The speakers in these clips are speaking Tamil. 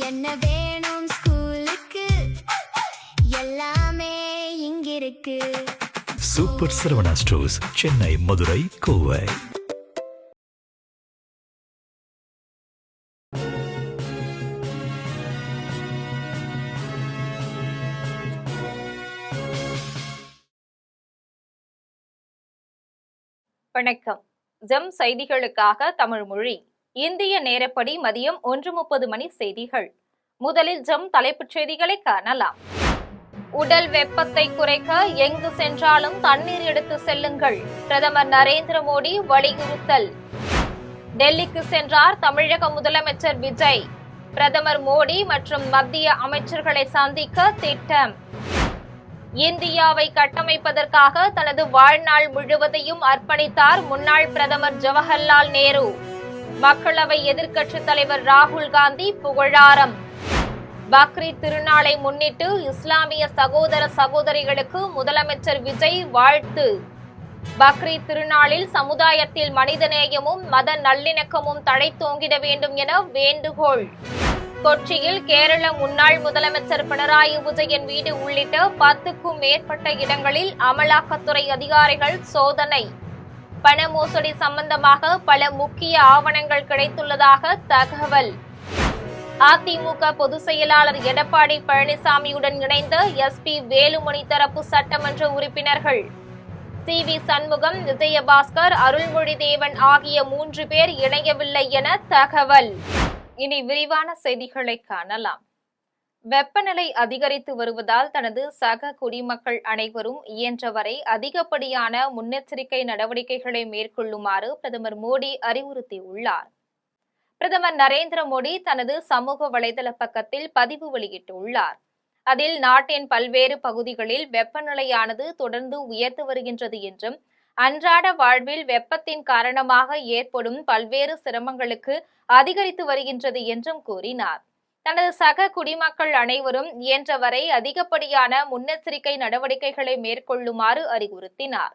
என்ன வேணும் ஸ்கூலுக்கு எல்லாமே இங்கிருக்கு. Super Saravana stores, Chennai, Madurai, Kovai. வணக்கம். ஜெம் செய்திகளுக்காக தமிழ் மொழி. இந்திய நேரப்படி மதியம் 1:30 மணி செய்திகள். முதலில் ஜெம் தலைப்புச் செய்திகளை காணலாம். உடல் வெப்பத்தை குறைக்க எங்கு சென்றாலும் தண்ணீர் எடுத்து செல்லுங்கள், பிரதமர் நரேந்திர மோடி வலியுறுத்தல். டெல்லிக்கு சென்றார் தமிழக முதலமைச்சர் விஜய். பிரதமர் மோடி மற்றும் மத்திய அமைச்சர்களை சந்திக்க திட்டம். இந்தியாவை கட்டமைப்பதற்காக தனது வாழ்நாள் முழுவதையும் அர்ப்பணித்தார் முன்னாள் பிரதமர் ஜவஹர்லால் நேரு. மக்களவை எதிர்க்கட்சித் தலைவர் ராகுல் காந்தி புகழாரம். பக்ரீத் திருநாளை முன்னிட்டு இஸ்லாமிய சகோதர சகோதரிகளுக்கு முதலமைச்சர் விஜய் வாழ்த்து. பக்ரீத் திருநாளில் சமுதாயத்தில் மனிதநேயமும் மத நல்லிணக்கமும் தழைத்தோங்கிட வேண்டும் என வேண்டுகோள். கொச்சியில் கேரள முன்னாள் முதலமைச்சர் பினராயி விஜயன் வீடு உள்ளிட்ட 10க்கும் மேற்பட்ட இடங்களில் அமலாக்கத்துறை அதிகாரிகள் சோதனை. பண மோசடி சம்பந்தமாக பல முக்கிய ஆவணங்கள் கிடைத்துள்ளதாக தகவல். அதிமுக பொதுச் செயலாளர் எடப்பாடி பழனிசாமியுடன் இணைந்த எஸ்பி வேலுமணி தரப்பு சட்டமன்ற உறுப்பினர்கள் சி.வி. சண்முகம், விஜயபாஸ்கர், அருள்மொழிதேவன் ஆகிய 3 பேர் இணையவில்லை என தகவல். இனி விரிவான செய்திகளை காணலாம். வெப்பநிலை அதிகரித்து வருவதால் தனது சக குடிமக்கள் அனைவரும் இயன்றவரை அதிகப்படியான முன்னெச்சரிக்கை நடவடிக்கைகளை மேற்கொள்ளுமாறு பிரதமர் மோடி அறிவுறுத்தியுள்ளார். பிரதமர் நரேந்திர மோடி தனது சமூக வலைதள பக்கத்தில் பதிவு வெளியிட்டுள்ளார். அதில் நாட்டின் பல்வேறு பகுதிகளில் வெப்பநிலையானது தொடர்ந்து உயர்ந்து வருகின்றது என்றும் அன்றாட வாழ்வில் வெப்பத்தின் காரணமாக ஏற்படும் பல்வேறு சிரமங்களுக்கு அதிகரித்து வருகின்றது என்றும் கூறினார். தனது சக குடிமக்கள் அனைவரும் இயன்றவரை அதிகப்படியான முன்னெச்சரிக்கை நடவடிக்கைகளை மேற்கொள்ளுமாறு அறிவுறுத்தினார்.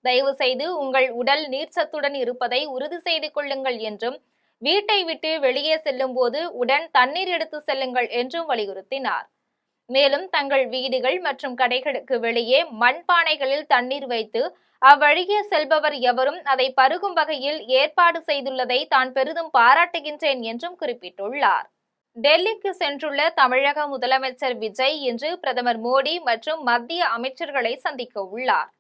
தயவு செய்து உங்கள் உடல் நீர்ச்சத்துடன் இருப்பதை உறுதி செய்து கொள்ளுங்கள் என்றும் வீட்டை விட்டு வெளியே செல்லும் போது உடன் தண்ணீர் எடுத்து செல்லுங்கள் என்றும் வலியுறுத்தினார். மேலும் தங்கள் வீடுகள் மற்றும் கடைகளுக்கு வெளியே மண்பானைகளில் தண்ணீர் வைத்து அவ்வழியே செல்பவர் எவரும் அதை பருகும் வகையில் ஏற்பாடு செய்துள்ளதை தான் பெரிதும் பாராட்டுகின்றேன் என்றும் குறிப்பிட்டுள்ளார். டெல்லிக்கு சென்றுள்ள தமிழக முதலமைச்சர் விஜய் இன்று பிரதமர் மோடி மற்றும் மத்திய அமைச்சர்களை சந்திக்க உள்ளார்.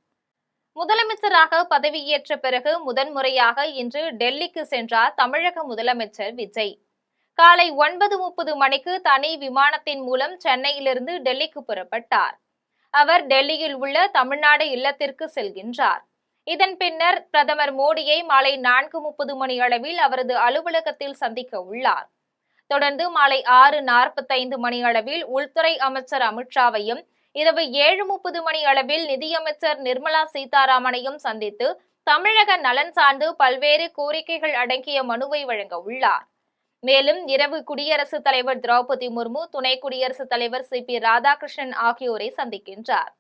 முதலமைச்சராக பதவியேற்ற பிறகு முதன்முறையாக இன்று டெல்லிக்கு சென்றார் தமிழக முதலமைச்சர் விஜய். காலை 9:30 மணிக்கு தனி விமானத்தின் மூலம் சென்னையிலிருந்து டெல்லிக்கு புறப்பட்டார். அவர் டெல்லியில் உள்ள தமிழ்நாடு இல்லத்திற்கு செல்கின்றார். இதன் பின்னர் பிரதமர் மோடியை மாலை 4:30 மணி அளவில் அவரது அலுவலகத்தில் சந்திக்க உள்ளார். தொடர்ந்து மாலை 6:45 மணி அளவில் உள்துறை அமைச்சர் அமித்ஷாவையும், இரவு 7:30 மணி அளவில் நிதியமைச்சர் நிர்மலா சீதாராமனையும் சந்தித்து தமிழக நலன் சார்ந்து பல்வேறு கோரிக்கைகள் அடங்கிய மனுவை வழங்க உள்ளார். மேலும் இரவு குடியரசுத் தலைவர் திரௌபதி முர்மு, துணை குடியரசுத் தலைவர் சி.பி. ராதாகிருஷ்ணன் ஆகியோரை சந்திக்கின்றார்.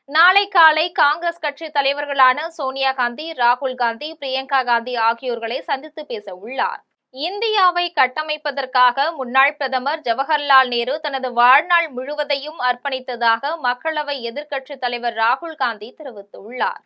நாளை காலை காங்கிரஸ் கட்சி தலைவர்களான சோனியா காந்தி, ராகுல் காந்தி, பிரியங்கா காந்தி ஆகியோர்களை சந்தித்து பேச உள்ளார். இந்தியாவை கட்டமைப்பதற்காக முன்னாள் பிரதமர் ஜவஹர்லால் நேரு தனது வாழ்நாள் முழுவதையும் அர்ப்பணித்ததாக மக்களவை எதிர்க்கட்சித் தலைவர் ராகுல் காந்தி தெரிவித்துள்ளார்.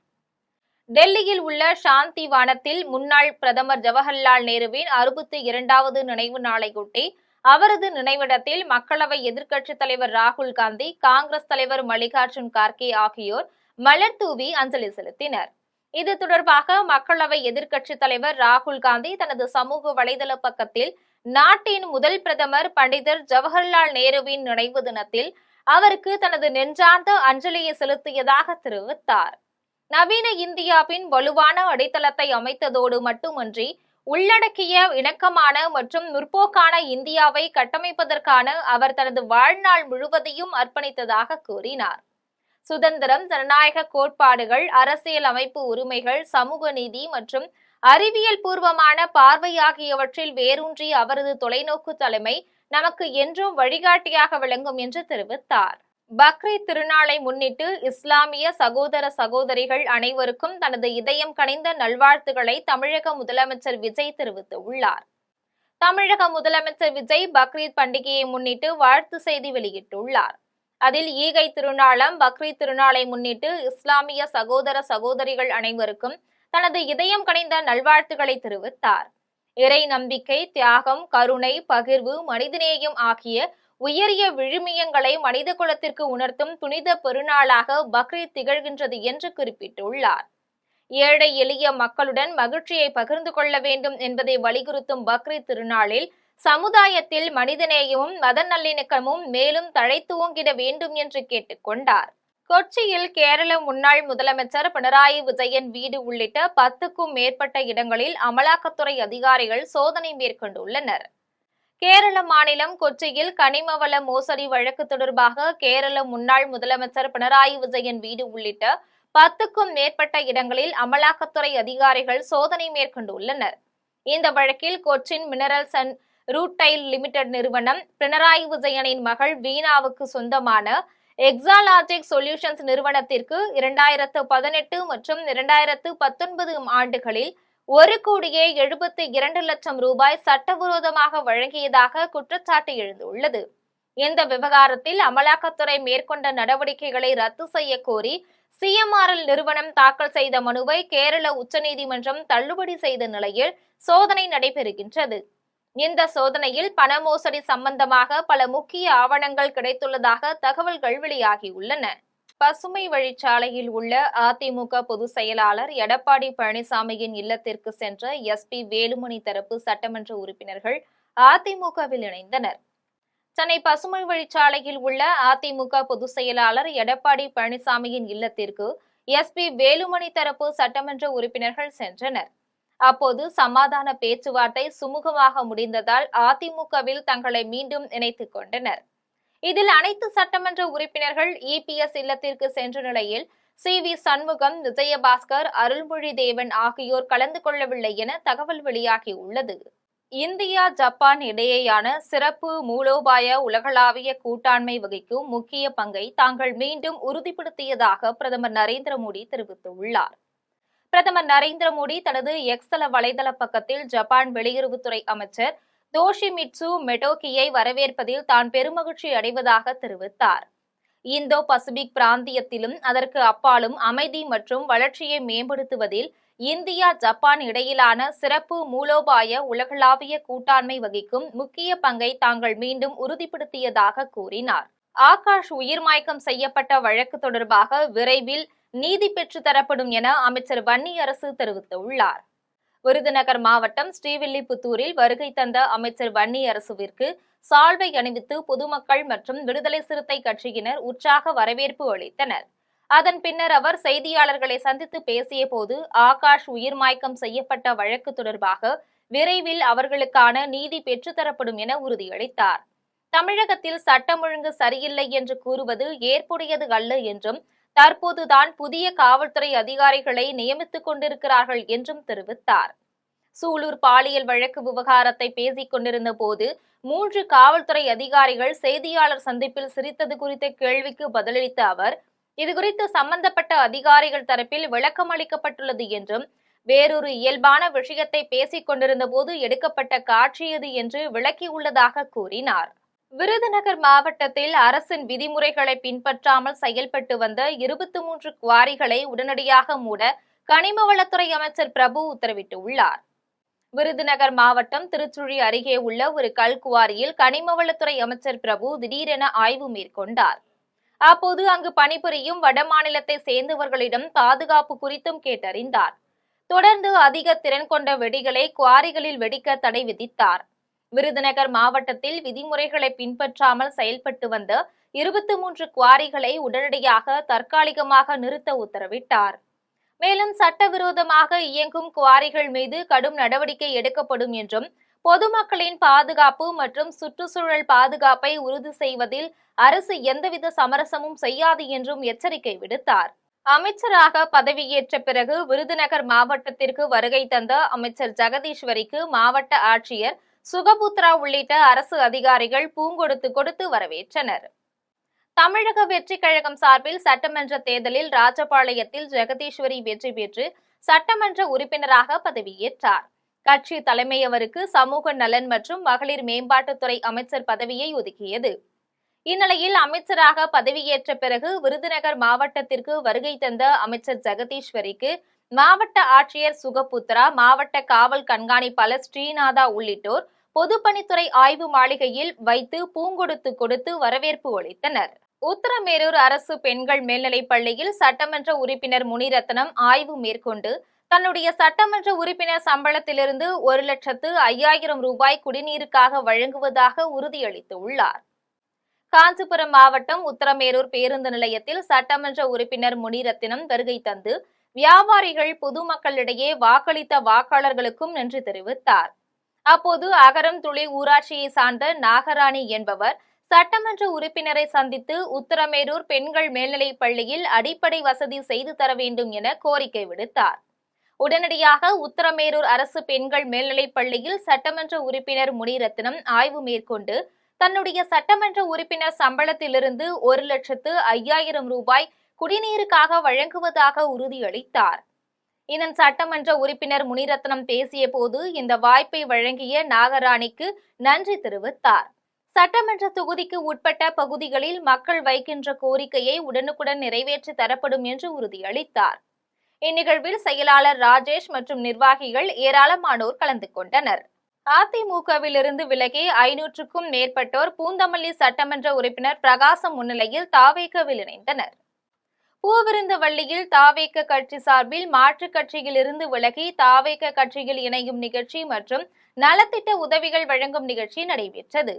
டெல்லியில் உள்ள சாந்தி வனத்தில் முன்னாள் பிரதமர் ஜவஹர்லால் நேருவின் 62வது நினைவு நாளையொட்டி அவரது நினைவிடத்தில் மக்களவை எதிர்க்கட்சித் தலைவர் ராகுல் காந்தி, காங்கிரஸ் தலைவர் மல்லிகார்ஜுன் கார்கே ஆகியோர் மலர் தூவி அஞ்சலி செலுத்தினர். இது தொடர்பாக மக்களவை எதிர்க்கட்சித் தலைவர் ராகுல் காந்தி தனது சமூக வலைதள பக்கத்தில் நாட்டின் முதல் பிரதமர் பண்டிதர் ஜவஹர்லால் நேருவின் நினைவு தினத்தில் அவருக்கு தனது நெஞ்சார்ந்த அஞ்சலியை செலுத்தியதாக தெரிவித்தார். நவீன இந்தியாவின் வலுவான அடித்தளத்தை அமைத்ததோடு மட்டுமன்றி உள்ளடக்கிய இணக்கமான மற்றும் முற்போக்கான இந்தியாவை கட்டமைப்பதற்கான அவர் தனது வாழ்நாள் முழுவதையும் அர்ப்பணித்ததாக கூறினார். சுதந்திரம், ஜனநாயக கோட்பாடுகள், அரசியல் அமைப்பு உரிமைகள், சமூக நீதி மற்றும் அறிவியல் பூர்வமான பார்வை ஆகியவற்றில் வேரூன்றிய அவரது தொலைநோக்கு தலைமை நமக்கு என்றும் வழிகாட்டியாக விளங்கும் என்று தெரிவித்தார். பக்ரீத் திருநாளை முன்னிட்டு இஸ்லாமிய சகோதர சகோதரிகள் அனைவருக்கும் தனது இதயம் கனிந்த நல்வாழ்த்துக்களை தமிழக முதலமைச்சர் விஜய் தெரிவித்துள்ளார். தமிழக முதலமைச்சர் விஜய் பக்ரீத் பண்டிகையை முன்னிட்டு வாழ்த்து செய்தி வெளியிட்டுள்ளார். அதில் ஈகை திருநாளாம் பக்ரீத் திருநாளை முன்னிட்டு இஸ்லாமிய சகோதர சகோதரிகள் அனைவருக்கும் தனது இதயம் கனிந்த நல்வாழ்த்துக்களை தெரிவித்தார். இறை நம்பிக்கை, தியாகம், கருணை, பகிர்வு, மனிதநேயம் ஆகிய உயரிய விழுமியங்களை மனித குலத்திற்கு உணர்த்தும் புனித பெருநாளாக பக்ரீத் திகழ்கின்றது என்று குறிப்பிட்டுள்ளார். ஏழை எளிய மக்களுடன் மகிழ்ச்சியை பகிர்ந்து கொள்ள வேண்டும் என்பதை வலியுறுத்தும் பக்ரீத் திருநாளில் சமுதாயத்தில் மனிதநேயமும் மத நல்லிணக்கமும் மேலும் தழைத்துவங்கிட வேண்டும் என்று கேட்டுக்கொண்டார். கொச்சியில் கேரள முன்னாள் முதலமைச்சர் பினராயி விஜயன் வீடு உள்ளிட்ட 10க்கும் மேற்பட்ட இடங்களில் அமலாக்கத்துறை அதிகாரிகள் சோதனை மேற்கொண்டுள்ளனர். கேரள மாநிலம் கொச்சியில் கனிமவள மோசடி வழக்கு தொடர்பாக கேரள முன்னாள் முதலமைச்சர் பினராயி விஜயன் வீடு உள்ளிட்ட 10க்கும் மேற்பட்ட இடங்களில் அமலாக்கத்துறை அதிகாரிகள் சோதனை மேற்கொண்டுள்ளனர். இந்த வழக்கில் Cochin minerals and rutile limited நிறுவனம் பினராயி விஜயனின் மகள் வீணாவுக்கு சொந்தமான எக்ஸாலாஜிக் சொல்யூஷன்ஸ் நிறுவனத்திற்கு 2018 மற்றும் 2019 ஆண்டுகளில் 1,72 லட்சம் ரூபாய் சட்டவிரோதமாக வழங்கியதாக குற்றச்சாட்டு எழுந்துள்ளது. இந்த விவகாரத்தில் அமலாக்கத்துறை மேற்கொண்ட நடவடிக்கைகளை ரத்து செய்ய கோரி CMRL நிறுவனம் தாக்கல் செய்த மனுவை கேரள உச்சநீதிமன்றம் தள்ளுபடி செய்த நிலையில் சோதனை நடைபெறுகின்றது. இந்த சோதனையில் பண மோசடி சம்பந்தமாக பல முக்கிய ஆவணங்கள் கிடைத்துள்ளதாக தகவல்கள் வெளியாகியுள்ளன. பசுமை வழிச்சாலையில் உள்ள அதிமுக பொதுச் செயலாளர் எடப்பாடி பழனிசாமியின் இல்லத்திற்கு சென்ற SP வேலுமணி தரப்பு சட்டமன்ற உறுப்பினர்கள் அதிமுகவில் இணைந்தனர். சென்னை பசுமை வழிச்சாலையில் உள்ள அதிமுக பொதுச் செயலாளர் எடப்பாடி பழனிசாமியின் இல்லத்திற்கு SP வேலுமணி தரப்பு சட்டமன்ற உறுப்பினர்கள் சென்றனர். அப்போது சமாதான பேச்சுவார்த்தை சுமூகமாக முடிந்ததால் அதிமுகவில் தங்களை மீண்டும் இணைத்துக் கொண்டனர். இதில் அனைத்து சட்டமன்ற உறுப்பினர்கள் EPS இல்லத்திற்கு சென்ற நிலையில் CV சண்முகம், விஜயபாஸ்கர், அருள்மொழி தேவன் ஆகியோர் கலந்து கொள்ளவில்லை என தகவல் வெளியாகியுள்ளது. இந்தியா, ஜப்பான் இடையேயான சிறப்பு மூலோபாய உலகளாவிய கூட்டாண்மை வகிக்கும் முக்கிய பங்கை தாங்கள் மீண்டும் உறுதிப்படுத்தியதாக பிரதமர் நரேந்திர மோடி தெரிவித்துள்ளார். பிரதமர் நரேந்திர மோடி தனது எக்ஸ் வலைதள பக்கத்தில் ஜப்பான் வெளியுறவுத்துறை அமைச்சர் தோஷிமிட்சு மெடோகியை வரவேற்பதில் தான் பெருமகிழ்ச்சி அடைவதாக தெரிவித்தார். இந்தோ பசிபிக் பிராந்தியத்திலும் அதற்கு அப்பாலும் அமைதி மற்றும் வளர்ச்சியை மேம்படுத்துவதில் இந்தியா, ஜப்பான் இடையிலான சிறப்பு மூலோபாய உலகளாவிய கூட்டாண்மை வகிக்கும் முக்கிய பங்கை தாங்கள் மீண்டும் உறுதிப்படுத்தியதாக கூறினார். ஆகாஷ் உயிர்மாய்க்கம் செய்யப்பட்ட வழக்கு தொடர்பாக விரைவில் நீதி பெற்று தரப்படும் என அமைச்சர் வன்னியரசு தெரிவித்துள்ளார். விருதுநகர் மாவட்டம் ஸ்ரீவில்லிபுத்தூரில் வருகை தந்த அமைச்சர் வன்னியரசுவிற்கு சால்வை அணிவித்து பொதுமக்கள் மற்றும் விடுதலை சிறுத்தை கட்சியினர் உற்சாக வரவேற்பு அளித்தனர். அதன் பின்னர் அவர் செய்தியாளர்களை சந்தித்து பேசிய போது ஆகாஷ் உயிர்மாய்க்கம் செய்யப்பட்ட வழக்கு தொடர்பாக விரைவில் அவர்களுக்கான நீதி பெற்றுத்தரப்படும் என உறுதியளித்தார். தமிழகத்தில் சட்டம் ஒழுங்கு சரியில்லை என்று கூறுவது ஏற்புடையது அல்ல என்றும் தற்போதுதான் புதிய காவல்துறை அதிகாரிகளை நியமித்துக் கொண்டிருக்கிறார்கள் என்றும் தெரிவித்தார். சூலூர் பாலியல் வழக்கு விவகாரத்தை பேசிக் கொண்டிருந்த போது 3 காவல்துறை அதிகாரிகள் செய்தியாளர் சந்திப்பில் சிரித்தது குறித்த கேள்விக்கு பதிலளித்த அவர், இதுகுறித்து சம்பந்தப்பட்ட அதிகாரிகள் தரப்பில் விளக்கம் அளிக்கப்பட்டுள்ளது என்றும் வேறொரு இயல்பான விஷயத்தை பேசிக் கொண்டிருந்த போது எடுக்கப்பட்ட காட்சி எது என்று விளக்கியுள்ளதாக கூறினார். விருதுநகர் மாவட்டத்தில் அரசின் விதிமுறைகளை பின்பற்றாமல் செயல்பட்டு வந்த 23 குவாரிகளை உடனடியாக மூட கனிம வளத்துறை அமைச்சர் பிரபு உத்தரவிட்டுள்ளார். விருதுநகர் மாவட்டம் திருச்சுழி அருகே உள்ள ஒரு கல்குவாரியில் கனிம வளத்துறை அமைச்சர் பிரபு திடீரென ஆய்வு மேற்கொண்டார். அப்போது அங்கு பணிபுரியும் வடமாநிலத்தை சேர்ந்தவர்களிடம் பாதுகாப்பு குறித்தும் கேட்டறிந்தார். தொடர்ந்து அதிக திறன் கொண்ட வெடிகளை குவாரிகளில் வெடிக்க தடை விதித்தார். விருதுநகர் மாவட்டத்தில் விதிமுறைகளை பின்பற்றாமல் செயல்பட்டு வந்த 23 குவாரிகளை உடனடியாக தற்காலிகமாக நிறுத்த உத்தரவிட்டார். மேலும் சட்டவிரோதமாக இயங்கும் குவாரிகள் மீது கடும் நடவடிக்கை எடுக்கப்படும் என்றும் பொதுமக்களின் பாதுகாப்பு மற்றும் சுற்றுச்சூழல் பாதுகாப்பை உறுதி செய்வதில் அரசு எந்தவித சமரசமும் செய்யாது என்றும் எச்சரிக்கை விடுத்தார். அமைச்சராக பதவியேற்ற பிறகு விருதுநகர் மாவட்டத்திற்கு வருகை தந்த அமைச்சர் ஜெகதீஸ்வரிக்கு மாவட்ட ஆட்சியர் சுகபுத்ரா உள்ளிட்ட அரசு அதிகாரிகள் பூங்கொடுத்து கொடுத்து வரவேற்றனர். தமிழக வெற்றி கழகம் சார்பில் சட்டமன்ற தேர்தலில் ராஜபாளையத்தில் ஜெகதீஸ்வரி வெற்றி பெற்று சட்டமன்ற உறுப்பினராக பதவியேற்றார். கட்சி தலைமையவருக்கு சமூக நலன் மற்றும் மகளிர் மேம்பாட்டுத்துறை அமைச்சர் பதவியை ஒதுக்கியது. இந்நிலையில் அமைச்சராக பதவியேற்ற பிறகு விருதுநகர் மாவட்டத்திற்கு வருகை தந்த அமைச்சர் ஜெகதீஸ்வரிக்கு மாவட்ட ஆட்சியர் சுகபுத்ரா, மாவட்ட காவல் கண்காணிப்பாளர் ஸ்ரீநாதா உள்ளிட்டோர் பொதுப்பணித்துறை ஆய்வு மாளிகையில் வைத்து பூங்கொடுத்து கொடுத்து வரவேற்பு அளித்தனர். உத்தரமேரூர் அரசு பெண்கள் மேல்நிலைப் பள்ளியில் சட்டமன்ற உறுப்பினர் முனிரத்னம் ஆய்வு மேற்கொண்டு தன்னுடைய சட்டமன்ற உறுப்பினர் சம்பளத்திலிருந்து 1,05,000 ரூபாய் குடிநீருக்காக வழங்குவதாக உறுதியளித்துள்ளார். காஞ்சிபுரம் மாவட்டம் உத்தரமேரூர் பேருந்து நிலையத்தில் சட்டமன்ற உறுப்பினர் முனிரத்னம் வருகை தந்து வியாபாரிகள், பொதுமக்களிடையே வாக்களித்த வாக்காளர்களுக்கும் நன்றி தெரிவித்தார். அப்போது அகரம் துளி ஊராட்சியை சார்ந்த நாகராணி என்பவர் சட்டமன்ற உறுப்பினரை சந்தித்து உத்தரமேரூர் பெண்கள் மேல்நிலைப் பள்ளியில் அடிப்படை வசதி செய்து தர வேண்டும் என கோரிக்கை விடுத்தார். உடனடியாக உத்தரமேரூர் அரசு பெண்கள் மேல்நிலைப் பள்ளியில் சட்டமன்ற உறுப்பினர் முனிரத்னம் ஆய்வு மேற்கொண்டு தன்னுடைய சட்டமன்ற உறுப்பினர் சம்பளத்திலிருந்து 1,05,000 ரூபாய் குடிநீருக்காக வழங்குவதாக உறுதியளித்தார். இதன் சட்டமன்ற உறுப்பினர் முனிரத்னம் பேசிய போது இந்த வாய்ப்பை வழங்கிய நாகராணிக்கு நன்றி தெரிவித்தார். சட்டமன்ற தொகுதிக்கு உட்பட்ட பகுதிகளில் மக்கள் வைக்கின்ற கோரிக்கையை உடனுக்குடன் நிறைவேற்றி தரப்படும் என்று உறுதியளித்தார். இந்நிகழ்வில் செயலாளர் ராஜேஷ் மற்றும் நிர்வாகிகள் ஏராளமானோர் கலந்து கொண்டனர். அதிமுகவிலிருந்து விலகி 500க்கும் மேற்பட்டோர் பூந்தமல்லி சட்டமன்ற உறுப்பினர் பிரகாசம் முன்னிலையில் தாவேகவில் இணைந்தனர். பூவிருந்தவள்ளியில் தாவேக கட்சி சார்பில் மாற்றுக் கட்சியிலிருந்து விலகி தாவேக கட்சியில் இணையும் நிகழ்ச்சி மற்றும் நலத்திட்ட உதவிகள் வழங்கும் நிகழ்ச்சி நடைபெற்றது.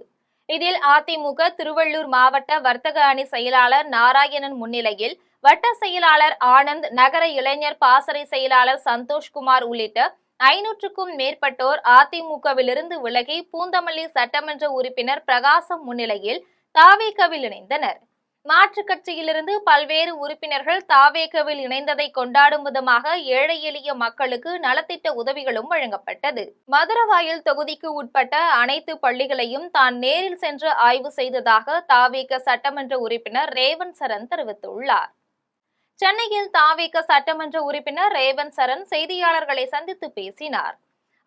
இதில் அதிமுக திருவள்ளூர் மாவட்ட வர்த்தக அணி செயலாளர் நாராயணன் முன்னிலையில் வட்ட செயலாளர் ஆனந்த், நகர இளைஞர் பாசறை செயலாளர் சந்தோஷ்குமார் உள்ளிட்ட 500க்கும் மேற்பட்டோர் அதிமுகவிலிருந்து விலகி பூந்தமல்லி சட்டமன்ற உறுப்பினர் பிரகாசம் முன்னிலையில் தாவேகவில் இணைந்தனர். மாற்றுக் கட்சியிலிருந்து பல்வேறு உறுப்பினர்கள் தாவேகவில் இணைந்ததை கொண்டாடும் விதமாக ஏழை எளிய மக்களுக்கு நலத்திட்ட உதவிகளும் வழங்கப்பட்டது. மதுரவாயல் தொகுதிக்கு உட்பட்ட அனைத்து பள்ளிகளையும் தான் நேரில் சென்று ஆய்வு செய்ததாக தாவேக சட்டமன்ற உறுப்பினர் ரேவந்த் சரண் தெரிவித்துள்ளார். சென்னையில் தாவேக சட்டமன்ற உறுப்பினர் ரேவந்த் சரண் செய்தியாளர்களை சந்தித்து பேசினார்.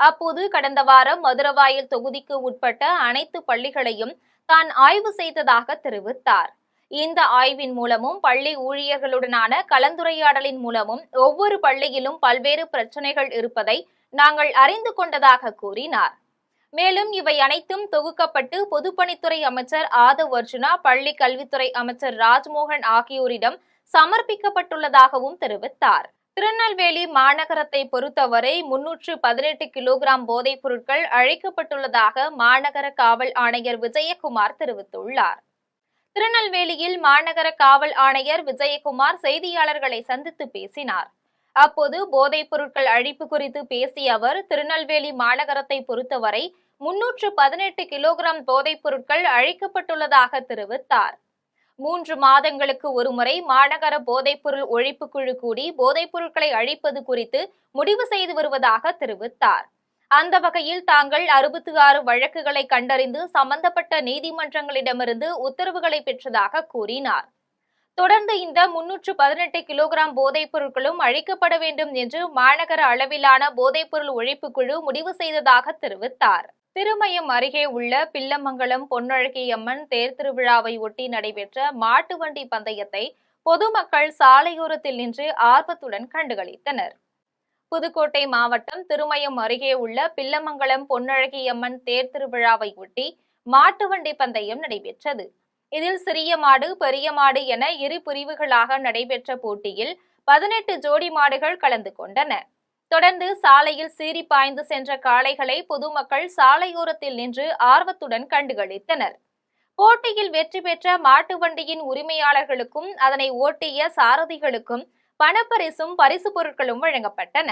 அப்போது கடந்த வாரம் மதுரவாயல் தொகுதிக்கு உட்பட்ட அனைத்து பள்ளிகளையும் தான் ஆய்வு செய்ததாக தெரிவித்தார். இந்த ஆய்வின் மூலமும் பள்ளி ஊழியர்களுடனான கலந்துரையாடலின் மூலமும் ஒவ்வொரு பள்ளியிலும் பல்வேறு பிரச்சனைகள் இருப்பதை நாங்கள் அறிந்து கொண்டதாக கூறினார். மேலும் இவை அனைத்தும் தொகுக்கப்பட்டு பொதுப்பணித்துறை அமைச்சர் ஆதவ் அர்ஜுனா, பள்ளி கல்வித்துறை அமைச்சர் ராஜ்மோகன் ஆகியோரிடம் சமர்ப்பிக்கப்பட்டுள்ளதாகவும் தெரிவித்தார். திருநெல்வேலி மாநகரத்தை பொறுத்தவரை 318 கிலோகிராம் போதைப் பொருட்கள் அழிக்கப்பட்டுள்ளதாக மாநகர காவல் ஆணையர் விஜயகுமார் தெரிவித்துள்ளார். திருநெல்வேலியில் மாநகர காவல் ஆணையர் விஜயகுமார் செய்தியாளர்களை சந்தித்து பேசினார். அப்போது போதைப் பொருட்கள் அழிப்பு குறித்து பேசிய அவர், திருநெல்வேலி மாநகரத்தை பொறுத்தவரை 318 கிலோகிராம் போதைப் பொருட்கள் அழிக்கப்பட்டுள்ளதாக தெரிவித்தார். 3 மாதங்களுக்கு ஒருமுறை மாநகர போதைப்பொருள் ஒழிப்பு குழு கூடி போதைப் பொருட்களை அழிப்பது குறித்து முடிவு செய்து வருவதாக தெரிவித்தார். அந்த வகையில் தாங்கள் 66 வழக்குகளை கண்டறிந்து சம்பந்தப்பட்ட நீதிமன்றங்களிடமிருந்து உத்தரவுகளை பெற்றதாக கூறினார். தொடர்ந்து இந்த 318 கிலோகிராம் போதைப் பொருட்களும் அழிக்கப்பட வேண்டும் என்று மாநகர அளவிலான போதைப்பொருள் ஒழிப்பு குழு முடிவு செய்ததாக தெரிவித்தார். திருமயம் அருகே உள்ள பில்லமங்கலம் பொன்னழகியம்மன் தேர் திருவிழாவை ஒட்டி நடைபெற்ற மாட்டு வண்டி பந்தயத்தை பொதுமக்கள் சாலையோரத்தில் நின்று ஆர்வத்துடன் கண்டுகளித்தனர். புதுக்கோட்டை மாவட்டம் திருமயம் அருகே உள்ள பில்லமங்கலம் பொன்னழகியம்மன் தேர் திருவிழாவை ஒட்டி மாட்டு வண்டி பந்தயம் நடைபெற்றது. இதில் சிறிய மாடு, பெரிய மாடு என இரு பிரிவுகளாக நடைபெற்ற போட்டியில் 18 ஜோடி மாடுகள் கலந்து கொண்டன. தொடர்ந்து சாலையில் சீறி பாய்ந்து சென்ற காளைகளை பொதுமக்கள் சாலையோரத்தில் நின்று ஆர்வத்துடன் கண்டுகளித்தனர். போட்டியில் வெற்றி பெற்ற மாட்டு வண்டியின் உரிமையாளர்களுக்கும் அதனை ஓட்டிய சாரதிகளுக்கும் பணப்பரிசும் பரிசு பொருட்களும் வழங்கப்பட்டன.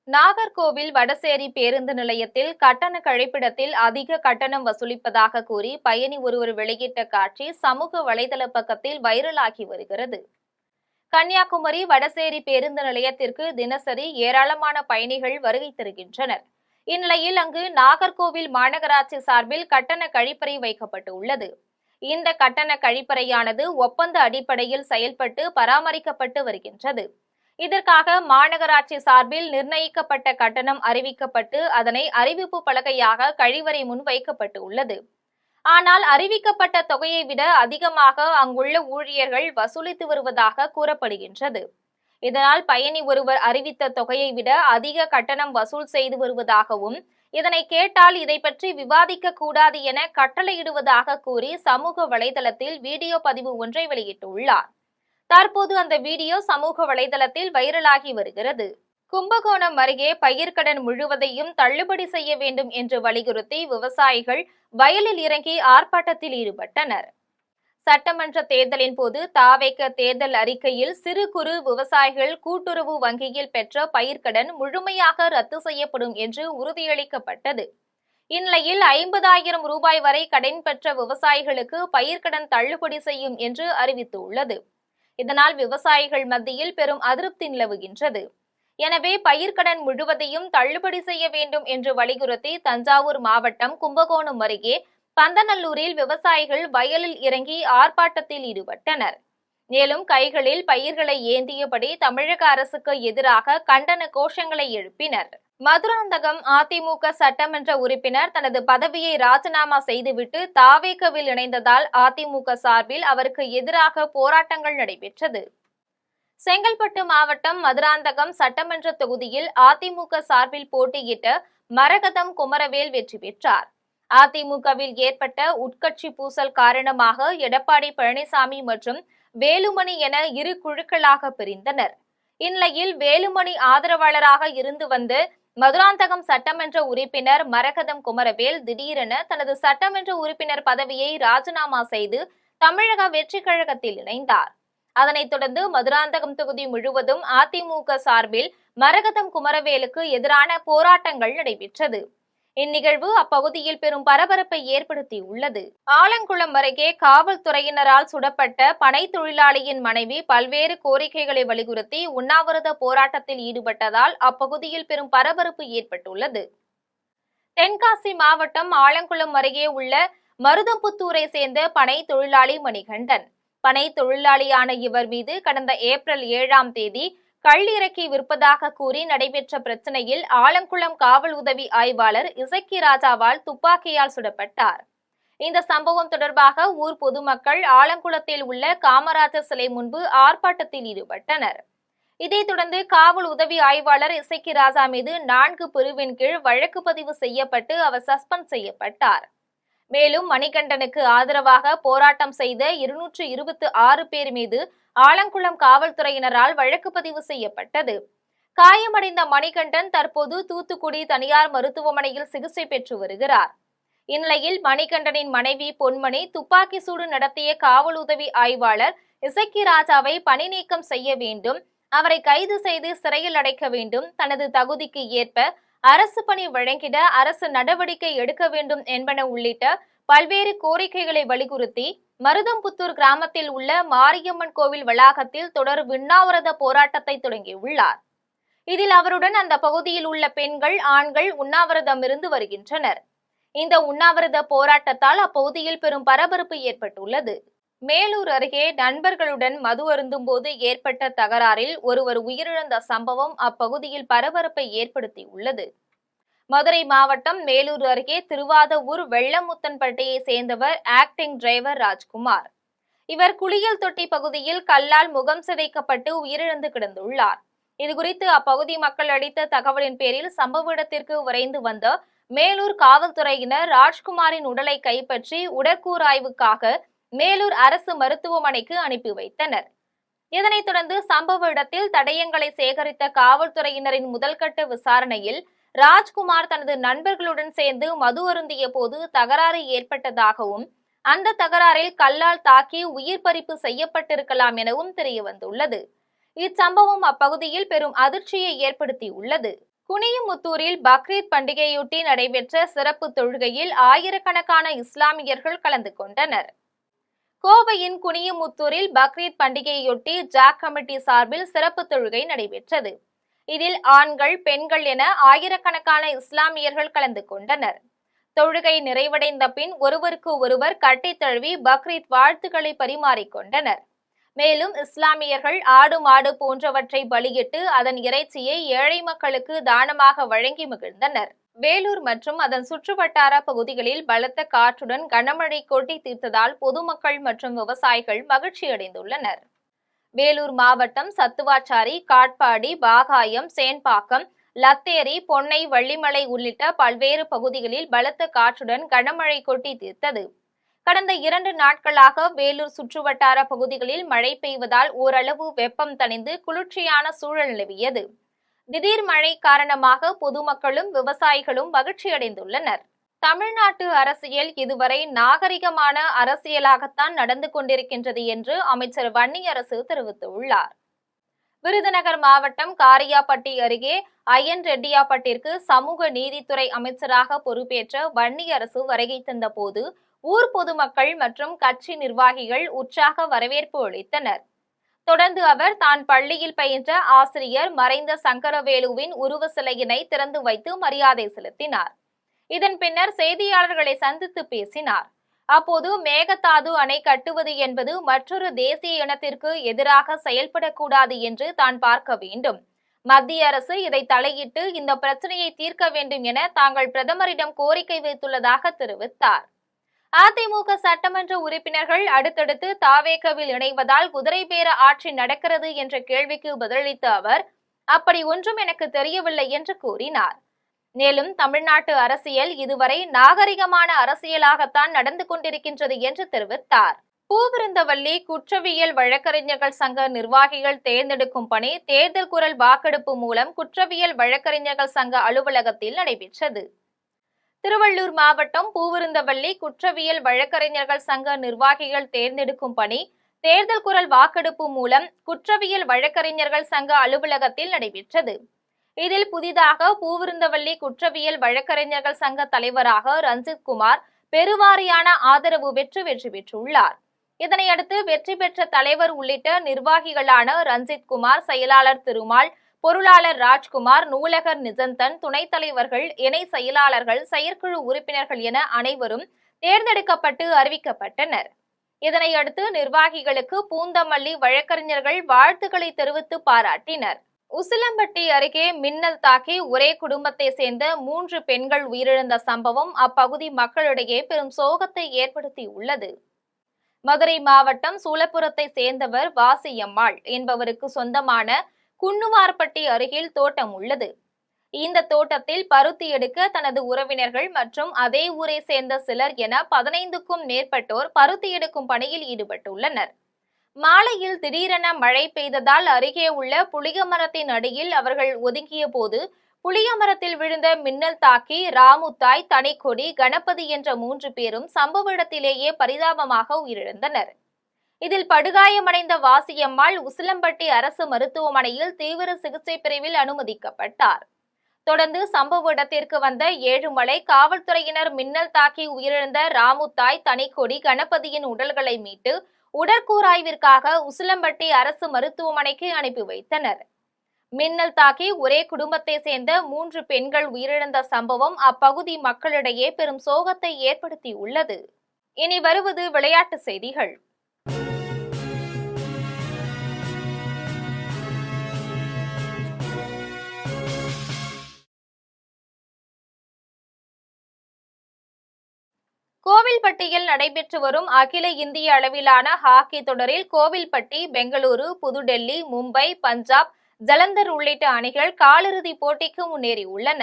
நாகர்கோவில் வடசேரி பேருந்து நிலையத்தில் கட்டண கழிப்பிடத்தில் அதிக கட்டணம் வசூலிப்பதாக கூறி பயணி ஒருவர் வெளியிட்ட காட்சி சமூக வலைதள பக்கத்தில் வைரலாகி வருகிறது. கன்னியாகுமரி வடசேரி பேருந்து நிலையத்திற்கு தினசரி ஏராளமான பயணிகள் வருகை தருகின்றனர். இந்நிலையில் அங்கு நாகர்கோவில் மாநகராட்சி சார்பில் கட்டண கழிப்பறை வைக்கப்பட்டுள்ளது. இந்த கட்டண கழிப்பறையானது ஒப்பந்த அடிப்படையில் செயல்பட்டு பராமரிக்கப்பட்டு வருகின்றது. இதற்காக மாநகராட்சி சார்பில் நிர்ணயிக்கப்பட்ட கட்டணம் அறிவிக்கப்பட்டு அதனை அறிவிப்பு பலகையாக கழிவறை முன் வைக்கப்பட்டு உள்ளது. ஆனால் அறிவிக்கப்பட்ட தொகையை விட அதிகமாக அங்குள்ள ஊழியர்கள் வசூலித்து வருவதாக கூறப்படுகின்றது. இதனால் பயணி ஒருவர் அறிவித்த தொகையை விட அதிக கட்டணம் வசூல் செய்து வருவதாகவும், இதனை கேட்டால் இதை பற்றி விவாதிக்க கூடாது என கட்டளையிடுவதாக கூறி சமூக வலைதளத்தில் வீடியோ பதிவு ஒன்றை வெளியிட்டுள்ளார். தற்போது அந்த வீடியோ சமூக வலைதளத்தில் வைரலாகி வருகிறது. கும்பகோணம் அருகே பயிர்க்கடன் முழுவதையும் தள்ளுபடி செய்ய வேண்டும் என்று வலியுறுத்தி விவசாயிகள் வயலில் இறங்கி ஆர்ப்பாட்டத்தில் ஈடுபட்டனர். சட்டமன்ற தேர்தலின் போது தாவேக தேர்தல் அறிக்கையில் சிறு குறு விவசாயிகள் கூட்டுறவு வங்கியில் பெற்ற பயிர்க்கடன் முழுமையாக ரத்து செய்யப்படும் என்று உறுதியளிக்கப்பட்டது. இந்நிலையில் 50,000 ரூபாய் வரை கடன் பெற்ற விவசாயிகளுக்கு பயிர்க்கடன் தள்ளுபடி செய்யும் என்று அறிவித்துள்ளது. இதனால் விவசாயிகள் மத்தியில் பெரும் அதிருப்தி நிலவுகின்றது. எனவே பயிர்க்கடன் முழுவதையும் தள்ளுபடி செய்ய வேண்டும் என்று வலியுறுத்தி தஞ்சாவூர் மாவட்டம் கும்பகோணம் அருகே பந்தநல்லூரில் விவசாயிகள் வயலில் இறங்கி ஆர்ப்பாட்டத்தில் ஈடுபட்டனர். மேலும் கைகளில் பயிர்களை ஏந்தியபடி தமிழக அரசுக்கு எதிராக கண்டன கோஷங்களை எழுப்பினர். மதுராந்தகம் அதிமுக சட்டமன்ற உறுப்பினர் தனது பதவியை ராஜினாமா செய்துவிட்டு தாவேகவில் இணைந்ததால் அதிமுக சார்பில் அவருக்கு எதிராக போராட்டங்கள் நடைபெற்றது. செங்கல்பட்டு மாவட்டம் மதுராந்தகம் சட்டமன்ற தொகுதியில் அதிமுக சார்பில் போட்டியிட்ட மரகதம் குமரவேல் வெற்றி பெற்றார். அதிமுகவில் ஏற்பட்ட உட்கட்சி பூசல் காரணமாக எடப்பாடி பழனிசாமி மற்றும் வேலுமணி என இரு குழுக்களாக பிரிந்தனர். இந்நிலையில் வேலுமணி ஆதரவாளராக இருந்து வந்த மதுராந்தகம் சட்டமன்ற உறுப்பினர் மரகதம் குமரவேல் திடீரென தனது சட்டமன்ற உறுப்பினர் பதவியை ராஜினாமா செய்து தமிழக வெற்றி கழகத்தில் இணைந்தார். அதனைத் தொடர்ந்து மதுராந்தகம் தொகுதி முழுவதும் அதிமுக சார்பில் மரகதம் குமரவேலுக்கு எதிரான போராட்டங்கள் நடைபெற்றது. இந்நிகழ்வு அப்பகுதியில் பெரும் பரபரப்பை ஏற்படுத்தியுள்ளது. ஆலங்குளம் அருகே காவல்துறையினரால் சுடப்பட்ட பனை தொழிலாளியின் மனைவி பல்வேறு கோரிக்கைகளை வலியுறுத்தி உண்ணாவிரத போராட்டத்தில் ஈடுபட்டதால் அப்பகுதியில் பெரும் பரபரப்பு ஏற்பட்டுள்ளது. தென்காசி மாவட்டம் ஆலங்குளம் அருகே உள்ள மருதம்புத்தூரை சேர்ந்த பனை தொழிலாளி மணிகண்டன். பனை தொழிலாளியான இவர் மீது கடந்த ஏப்ரல் 7ஆம் தேதி கள் இறக்கி விற்பதாக கூறி நடைபெற்ற பிரச்சனையில் ஆலங்குளம் காவல் உதவி ஆய்வாளர் இசக்கி ராஜாவால் துப்பாக்கியால் சுடப்பட்டார். இந்த சம்பவம் தொடர்பாக ஊர் பொதுமக்கள் ஆலங்குளத்தில் உள்ள காமராஜர் சிலை முன்பு ஆர்ப்பாட்டத்தில் ஈடுபட்டனர். இதைத் தொடர்ந்து காவல் உதவி ஆய்வாளர் இசக்கி ராஜா மீது 4 பிரிவின் கீழ் வழக்கு பதிவு செய்யப்பட்டு அவர் சஸ்பெண்ட் செய்யப்பட்டார். மேலும் மணிகண்டனுக்கு ஆதரவாக போராட்டம் செய்த 226 பேர் மீது ஆலங்குளம் காவல்துறையினரால் வழக்கு பதிவு செய்யப்பட்டது. காயமடைந்த மணிகண்டன் தற்போது தூத்துக்குடி தனியார் மருத்துவமனையில் சிகிச்சை பெற்று வருகிறார். இந்நிலையில் மணிகண்டனின் மனைவி பொன்மணி துப்பாக்கி சூடு நடத்திய காவல் உதவி ஆய்வாளர் இசக்கி ராஜாவை பணி நீக்கம் செய்ய வேண்டும், அவரை கைது செய்து சிறையில் அடைக்க வேண்டும், தனது தகுதிக்கு ஏற்ப அரசு பணி வழங்கிட அரசு நடவடிக்கை எடுக்க வேண்டும் என்பன உள்ளிட்ட பல்வேறு கோரிக்கைகளை வலியுறுத்தி மருதம்புத்தூர் கிராமத்தில் உள்ள மாரியம்மன் கோவில் வளாகத்தில் தொடர் உண்ணாவிரத போராட்டத்தை தொடங்கியுள்ளார். இதில் அவருடன் அந்த பகுதியில் உள்ள பெண்கள், ஆண்கள் உண்ணாவிரதம் இருந்து வருகின்றனர். இந்த உண்ணாவிரத போராட்டத்தால் அப்பகுதியில் பெரும் பரபரப்பு ஏற்பட்டுள்ளது. மேலூர் அருகே நண்பர்களுடன் மது அருந்தும் போது ஏற்பட்ட தகராறில் ஒருவர் உயிரிழந்த சம்பவம் அப்பகுதியில் பரபரப்பை ஏற்படுத்தியுள்ளது. மதுரை மாவட்டம் மேலூர் அருகே திருவாதவூர் வெள்ளமுத்தன்பட்டியை சேர்ந்தவர் ஆக்டிங் டிரைவர் ராஜ்குமார். இவர் குளியல் தொட்டி பகுதியில் கல்லால் முகம் சிதைக்கப்பட்டு உயிரிழந்து கிடந்துள்ளார். இதுகுறித்து அப்பகுதி மக்கள் அளித்த தகவலின் பேரில் சம்பவ இடத்திற்கு விரைந்து வந்த மேலூர் காவல்துறையினர் ராஜ்குமாரின் உடலை கைப்பற்றி உடற்கூறாய்வுக்காக மேலூர் அரசு மருத்துவமனைக்கு அனுப்பி வைத்தனர். இதனைத் தொடர்ந்து சம்பவ இடத்தில் தடயங்களை சேகரித்த காவல்துறையினரின் முதல்கட்ட விசாரணையில் ராஜ்குமார் தனது நண்பர்களுடன் சேர்ந்து மது அருந்திய போது தகராறு ஏற்பட்டதாகவும், அந்த தகராறில் கல்லால் தாக்கி உயிர் பறிப்பு செய்யப்பட்டிருக்கலாம் எனவும் தெரியவந்துள்ளது. இச்சம்பவம் அப்பகுதியில் பெரும் அதிர்ச்சியை ஏற்படுத்தியுள்ளது. குனியமுத்தூரில் பக்ரீத் பண்டிகையொட்டி நடைபெற்ற சிறப்பு தொழுகையில் ஆயிரக்கணக்கான இஸ்லாமியர்கள் கலந்து கொண்டனர். கோவையின் குனியமுத்தூரில் பக்ரீத் பண்டிகையொட்டி ஜாக் கமிட்டி சார்பில் சிறப்பு தொழுகை நடைபெற்றது. இதில் ஆண்கள், பெண்கள் என ஆயிரக்கணக்கான இஸ்லாமியர்கள் கலந்து கொண்டனர். தொழுகை நிறைவடைந்த பின் ஒருவருக்கு ஒருவர் கட்டித் தழுவி பக்ரீத் வாழ்த்துக்களை பரிமாறிக்கொண்டனர். மேலும் இஸ்லாமியர்கள் ஆடு மாடு போன்றவற்றை பலியிட்டு அதன் இறைச்சியை ஏழை மக்களுக்கு தானமாக வழங்கி மகிழ்ந்தனர். வேலூர் மற்றும் அதன் சுற்றுவட்டார பகுதிகளில் பலத்த காற்றுடன் கனமழை கொட்டி தீர்த்ததால் பொதுமக்கள் மற்றும் விவசாயிகள் மகிழ்ச்சியடைந்துள்ளனர். வேலூர் மாவட்டம் சத்துவாச்சாரி, காட்பாடி, பாகாயம், சேன்பாக்கம், லத்தேரி, பொன்னை, வள்ளிமலை உள்ளிட்ட பல்வேறு பகுதிகளில் பலத்த காற்றுடன் கனமழை கொட்டி தீர்த்தது. கடந்த 2 நாட்களாக வேலூர் சுற்றுவட்டார பகுதிகளில் மழை பெய்வதால் ஓரளவு வெப்பம் தணிந்து குளிர்ச்சியான சூழல் நிலவியது. திடீர் மழை காரணமாக பொதுமக்களும் விவசாயிகளும் மகிழ்ச்சியடைந்துள்ளனர். தமிழ்நாட்டு அரசியல் இதுவரை நாகரிகமான அரசியலாகத்தான் நடந்து கொண்டிருக்கின்றது என்று அமைச்சர் வன்னியரசு தெரிவித்துள்ளார். விருதுநகர் மாவட்டம் காரியாபட்டி அருகே ஐயன் ரெட்டியாப்பட்டிற்கு சமூக நீதித்துறை அமைச்சராக பொறுப்பேற்ற வன்னியரசு வருகை தந்த போது ஊர் பொதுமக்கள் மற்றும் கட்சி நிர்வாகிகள் உற்சாக வரவேற்பு அளித்தனர். தொடர்ந்து அவர் தான் பள்ளியில் பயின்ற ஆசிரியர் மறைந்த சங்கரவேலுவின் உருவ சிலையினை திறந்து வைத்து மரியாதை செலுத்தினார். இதன் பின்னர் செய்தியாளர்களை சந்தித்து பேசினார். அப்போது மேகதாது அணை கட்டுவது என்பது மற்றொரு தேசிய இனத்திற்கு எதிராக செயல்படக்கூடாது என்று தான் பார்க்க வேண்டும். மத்திய அரசு இதை தலையிட்டு இந்த பிரச்சனையை தீர்க்க வேண்டும் என தாங்கள் பிரதமரிடம் கோரிக்கை வைத்துள்ளதாக தெரிவித்தார். அதிமுக சட்டமன்ற உறுப்பினர்கள் அடுத்தடுத்து தாவேகவில் இணைவதால் குதிரை பேர ஆட்சி நடக்கிறது என்ற கேள்விக்கு பதிலளித்த அவர், அப்படி ஒன்றும் எனக்கு தெரியவில்லை என்று கூறினார். மேலும் தமிழ்நாட்டு அரசியல் இதுவரை நாகரிகமான அரசியலாகத்தான் நடந்து கொண்டிருக்கின்றது என்று தெரிவித்தார். பூவிருந்தவல்லி குற்றவியல் வழக்கறிஞர்கள் சங்க நிர்வாகிகள் தேர்ந்தெடுக்கும் பணி தேர்தல் குரல் வாக்கெடுப்பு மூலம் குற்றவியல் வழக்கறிஞர்கள் சங்க அலுவலகத்தில் நடைபெற்றது. திருவள்ளூர் மாவட்டம் பூவிருந்தவல்லி குற்றவியல் வழக்கறிஞர்கள் சங்க நிர்வாகிகள் தேர்ந்தெடுக்கும் பணி தேர்தல் குரல் வாக்கெடுப்பு மூலம் குற்றவியல் வழக்கறிஞர்கள் சங்க அலுவலகத்தில் நடைபெற்றது. இதில் புதிதாக பூவிருந்தவல்லி குற்றவியல் வழக்கறிஞர்கள் சங்க தலைவராக ரஞ்சித் குமார் பெருவாரியான ஆதரவு பெற்று வெற்றி பெற்றுள்ளார். இதனையடுத்து வெற்றி பெற்ற தலைவர் உள்ளிட்ட நிர்வாகிகளான ரஞ்சித் குமார், செயலாளர் திருமால், பொருளாளர் ராஜ்குமார், நூலகர் நிஜந்தன், துணைத் தலைவர்கள், இணை செயலாளர்கள், செயற்குழு உறுப்பினர்கள் என அனைவரும் தேர்ந்தெடுக்கப்பட்டு அறிவிக்கப்பட்டனர். இதனையடுத்து நிர்வாகிகளுக்கு பூந்தமல்லி வழக்கறிஞர்கள் வாழ்த்துக்களை தெரிவித்து பாராட்டினர். உசிலம்பட்டி அருகே மின்னல் தாக்கி ஒரே குடும்பத்தை சேர்ந்த 3 பெண்கள் உயிரிழந்த சம்பவம் அப்பகுதி மக்களிடையே பெரும் சோகத்தை ஏற்படுத்தியுள்ளது. மதுரை மாவட்டம் சூலப்புரத்தை சேர்ந்தவர் வாசியம்மாள் என்பவருக்கு சொந்தமான குன்னுவார்பட்டி அருகில் தோட்டம் உள்ளது. இந்த தோட்டத்தில் பருத்தி எடுக்க தனது உறவினர்கள் மற்றும் அதே ஊரை சேர்ந்த சிலர் என 15க்கும் மேற்பட்டோர் பருத்தி எடுக்கும் பணியில் ஈடுபட்டுள்ளனர். மாலையில் திடீரென மழை பெய்ததால் அருகே உள்ள புளிய மரத்தின் அடியில் அவர்கள் ஒதுங்கிய போது புளிய மரத்தில் விழுந்த மின்னல் தாக்கி ராமுத்தாய், தனிக்கொடி, கணபதி என்ற 3 பேரும் சம்பவ இடத்திலேயே பரிதாபமாக உயிரிழந்தனர். இதில் படுகாயமடைந்த வாசியம்மாள் உசிலம்பட்டி அரசு மருத்துவமனையில் தீவிர சிகிச்சை பிரிவில் அனுமதிக்கப்பட்டார். தொடர்ந்து சம்பவ இடத்திற்கு வந்த ஏழுமலை காவல்துறையினர் மின்னல் தாக்கி உயிரிழந்த ராமுத்தாய், தனிக்கொடி, கணபதியின் உடல்களை மீட்டு உடற்கூராய்விற்காக உசிலம்பட்டி அரசு மருத்துவமனைக்கு அனுப்பி வைத்தனர். மின்னல் தாக்கி ஒரே குடும்பத்தை சேர்ந்த 3 பெண்கள் உயிரிழந்த சம்பவம் அப்பகுதி மக்களிடையே பெரும் சோகத்தை ஏற்படுத்தியுள்ளது. இனி வருவது விளையாட்டு செய்திகள். கோவில்பட்டியில் நடைபெற்று வரும் அகில இந்திய அளவிலான ஹாக்கி தொடரில் கோவில்பட்டி, பெங்களூரு, புதுடெல்லி, மும்பை, பஞ்சாப், ஜலந்தர் உள்ளிட்ட அணிகள் காலிறுதிப் போட்டிக்கு முன்னேறியுள்ளன.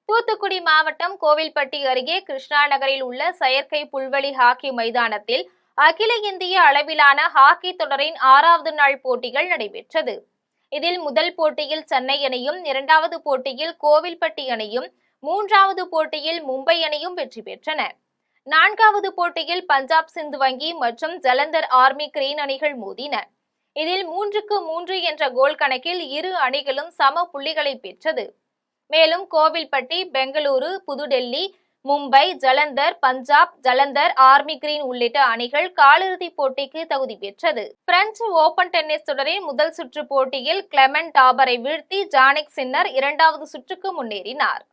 தூத்துக்குடி மாவட்டம் கோவில்பட்டி அருகே கிருஷ்ணா நகரில் உள்ள செயற்கை புல்வெளி ஹாக்கி மைதானத்தில் அகில இந்திய அளவிலான ஹாக்கி தொடரின் 6வது நாள் போட்டிகள் நடைபெற்றது. இதில் முதல் போட்டியில் சென்னை அணியும், 2வது போட்டியில் கோவில்பட்டி அணியும், 3வது போட்டியில் மும்பை அணியும் வெற்றி பெற்றன. 4வது போட்டியில் பஞ்சாப் சிந்து வங்கி மற்றும் ஜலந்தர் ஆர்மி கிரீன் அணிகள் மோதின. இதில் 3-3 என்ற கோல் கணக்கில் இரு அணிகளும் சம புள்ளிகளை பெற்றது. மேலும் கோவில்பட்டி, பெங்களூரு, புதுடெல்லி, மும்பை, ஜலந்தர், பஞ்சாப், ஜலந்தர், ஆர்மி கிரீன் உள்ளிட்ட அணிகள் காலிறுதிப் போட்டிக்கு தகுதி பெற்றது. பிரெஞ்சு ஓபன் டென்னிஸ் தொடரின் முதல் சுற்று போட்டியில் கிளெமெண்ட் டாபரை வீழ்த்தி ஜானிக் சின்னர் 2வது சுற்றுக்கு முன்னேறினார்.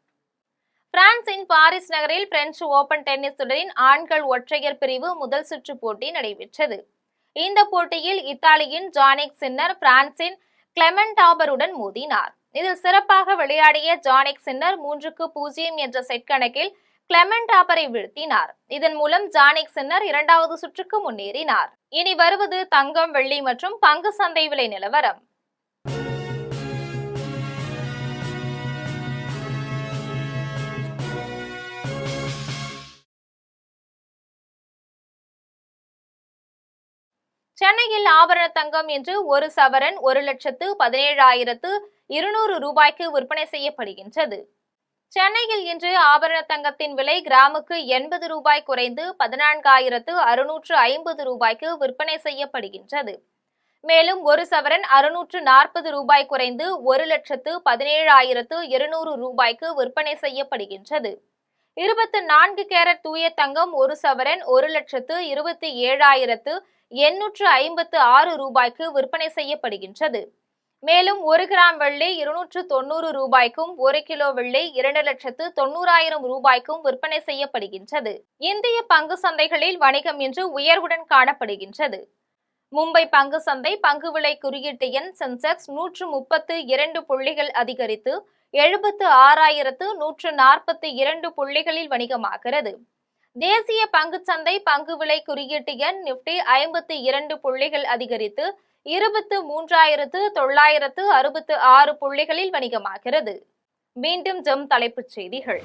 பிரான்சின் பாரிஸ் நகரில் பிரெஞ்சு ஓபன் டென்னிஸ் தொடரின் ஆண்கள் ஒற்றையர் பிரிவு முதல் சுற்று போட்டி நடைபெற்றது. இந்த போட்டியில் இத்தாலியின் ஜானிக் சின்னர் பிரான்சின் கிளெமெண்ட் டாபருடன் மோதினார். இதில் சிறப்பாக விளையாடிய ஜானிக் சின்னர் 3-0 என்ற செட் கணக்கில் கிளெமெண்ட் டாபரை வீழ்த்தினார். இதன் மூலம் ஜானிக் சின்னர் இரண்டாவது சுற்றுக்கு முன்னேறினார். இனி வருவது தங்கம், வெள்ளி மற்றும் பங்கு சந்தை விலை நிலவரம். சென்னையில் ஆபரண தங்கம் இன்று ஒரு சவரன் 1,17,200 ரூபாய்க்கு விற்பனை செய்யப்படுகின்றது. சென்னையில் இன்று ஆபரண தங்கத்தின் விலை கிராமுக்கு 80 ரூபாய் குறைந்து 14,650 ரூபாய்க்கு விற்பனை செய்யப்படுகின்றது. மேலும் ஒரு சவரன் 640 ரூபாய் குறைந்து 1,17,200 ரூபாய்க்கு விற்பனை செய்யப்படுகின்றது. 24 கேரட் தூய தங்கம் ஒரு சவரன் 1,27,856 ரூபாய்க்கு விற்பனை செய்யப்படுகின்றது. மேலும் 1 கிராம் வெள்ளி 290 ரூபாய்க்கும் 1 கிலோ வெள்ளி 2,90,000 ரூபாய்க்கும் விற்பனை செய்யப்படுகின்றது. இந்திய பங்கு சந்தைகளில் வணிகம் இன்று உயர்வுடன் காணப்படுகின்றது. மும்பை பங்கு சந்தை பங்கு விலை குறியீட்டு எண் சென்செக்ஸ் 132 புள்ளிகள் அதிகரித்து 76,142 புள்ளிகளில் வணிகமாகிறது. தேசிய பங்குச்சந்தை பங்கு விலை குறியீட்டு எண் நிப்டி 52 புள்ளிகள் அதிகரித்து 23,966 புள்ளிகளில் வணிகமாகிறது. மீண்டும் ஜெம் தலைப்புச் செய்திகள்.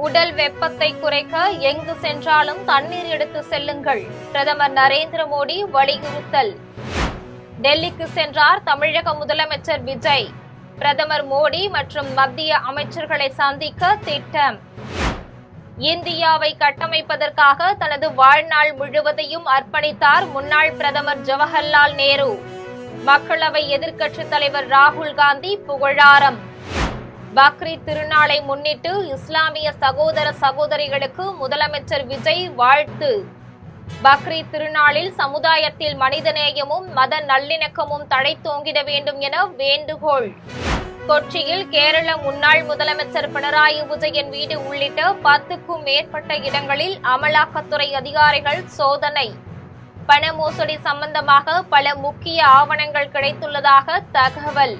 உடல் வெப்பத்தை குறைக்க எங்கு சென்றாலும் தண்ணீர் எடுத்து செல்லுங்கள், பிரதமர் நரேந்திர மோடி வலியுறுத்தல். டெல்லிக்கு சென்றார் தமிழக முதலமைச்சர் விஜய். பிரதமர் மோடி மற்றும் மத்திய அமைச்சர்களை சந்திக்க திட்டம். இந்தியாவை கட்டமைப்பதற்காக தனது வாழ்நாள் முழுவதையும் அர்ப்பணித்தார் முன்னாள் பிரதமர் ஜவஹர்லால் நேரு. மக்களவை எதிர்க்கட்சித் தலைவர் ராகுல் காந்தி புகழாரம். பக்ரீத் திருநாளை முன்னிட்டு இஸ்லாமிய சகோதர சகோதரிகளுக்கு முதலமைச்சர் விஜய் வாழ்த்து. பக்ரீத் திருநாளில் சமுதாயத்தில் மனிதநேயமும் மத நல்லிணக்கமும் தழைத்தோங்கிட வேண்டும் என வேண்டுகோள். கொச்சியில் கேரள முன்னாள் முதலமைச்சர் பினராயி விஜயன் வீடு உள்ளிட்ட 10க்கும் மேற்பட்ட இடங்களில் அமலாக்கத்துறை அதிகாரிகள் சோதனை. பண மோசடி சம்பந்தமாக பல முக்கிய ஆவணங்கள் கிடைத்துள்ளதாக தகவல்.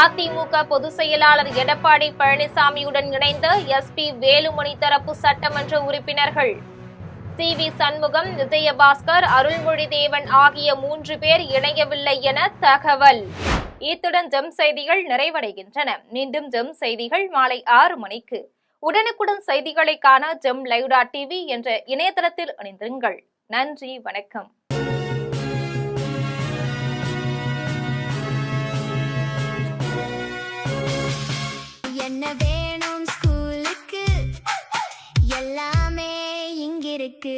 அதிமுக பொதுச் செயலாளர் எடப்பாடி பழனிசாமியுடன் இணைந்த எஸ்பி வேலுமணி தரப்பு சட்டமன்ற உறுப்பினர்கள். சி.வி. சண்முகம், விஜயபாஸ்கர், அருள்மொழி தேவன் ஆகிய 3 பேர் இணையவில்லை என தகவல். இத்துடன் ஜெம் செய்திகள் நிறைவடைகின்றன. மீண்டும் ஜெம் செய்திகள் மாலை 6 மணிக்கு. உடனுக்குடன் செய்திகளை காண gemlive.tv என்ற இணையதளத்தில் இணைந்திருங்கள். நன்றி, வணக்கம். என்ன வேணும் ஸ்கூலுக்கு, எல்லாமே இங்கிருக்கு.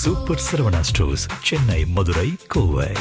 Super Saravana stores, Chennai, Madurai, Kovai.